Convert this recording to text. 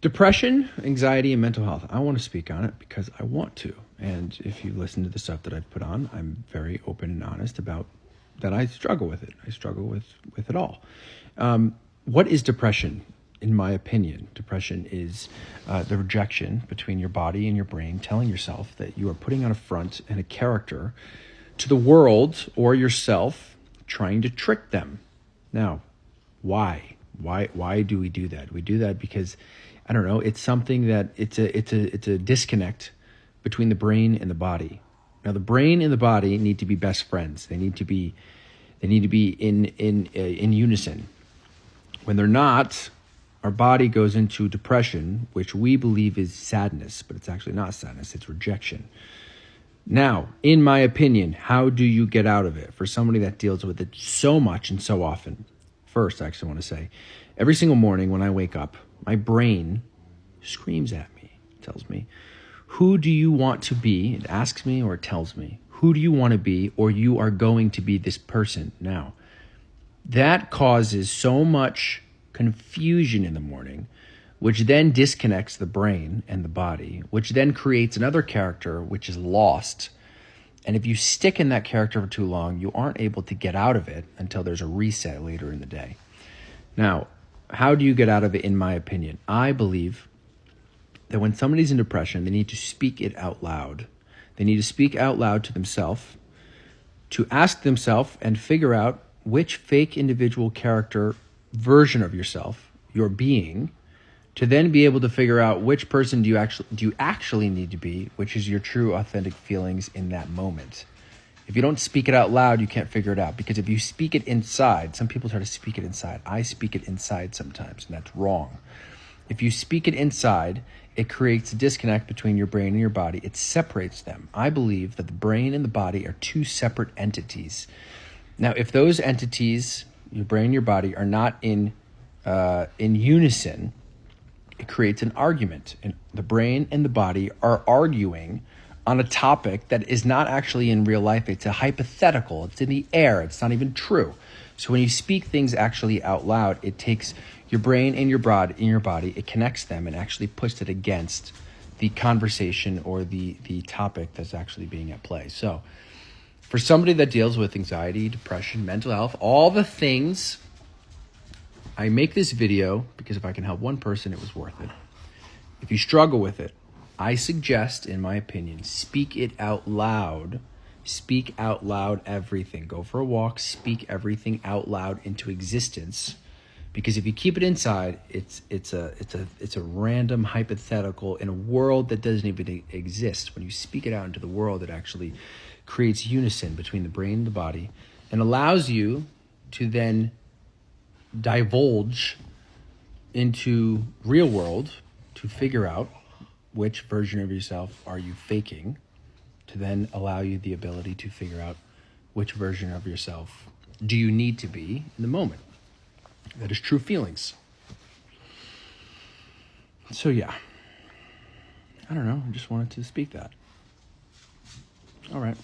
Depression, anxiety, and mental health. I want to speak on it because I want to. And if you listen to the stuff that I've put on, I'm very open and honest about that I struggle with it. I struggle with it all. What is depression? In my opinion, depression is the rejection between your body and your brain telling yourself that you are putting on a front and a character to the world or yourself, trying to trick them. Now, why? Why do we do that? We do that because, I don't know, it's something that it's a disconnect between the brain and the body. Now, the brain and the body need to be best friends. They need to be in unison. When they're not, our body goes into depression, which we believe is sadness, but it's actually not sadness, it's rejection. Now, in my opinion, how do you get out of it? For somebody that deals with it so much and so often, first, I actually want to say, every single morning when I wake up, my brain screams at me, tells me, who do you want to be? It asks me or it tells me, who do you want to be, or you are going to be this person now. That causes so much confusion in the morning, which then disconnects the brain and the body, which then creates another character which is lost. And if you stick in that character for too long, you aren't able to get out of it until there's a reset later in the day. Now, how do you get out of it, in my opinion? I believe that when somebody's in depression, they need to speak it out loud. They need to speak out loud to themselves, to ask themselves and figure out which fake individual character version of yourself you're being, to then be able to figure out which person do you actually need to be, which is your true authentic feelings in that moment. If you don't speak it out loud, you can't figure it out, because if you speak it inside, some people try to speak it inside. I speak it inside sometimes, and that's wrong. If you speak it inside, it creates a disconnect between your brain and your body. It separates them. I believe that the brain and the body are two separate entities. Now, if those entities, your brain and your body, are not in unison, it creates an argument. And the brain and the body are arguing on a topic that is not actually in real life. It's a hypothetical. It's in the air. It's not even true. So when you speak things actually out loud, it takes your brain and your body, it connects them and actually puts it against the conversation or the topic that's actually being at play. So for somebody that deals with anxiety, depression, mental health, all the things, I make this video because if I can help one person, it was worth it. If you struggle with it, I suggest, in my opinion, speak it out loud. Speak out loud everything. Go for a walk, speak everything out loud into existence. Because if you keep it inside, it's a random hypothetical in a world that doesn't even exist. When you speak it out into the world, it actually creates unison between the brain and the body and allows you to then divulge into real world to figure out which version of yourself are you faking, to then allow you the ability to figure out which version of yourself do you need to be in the moment. That is true feelings. So yeah, I don't know. I just wanted to speak that. All right.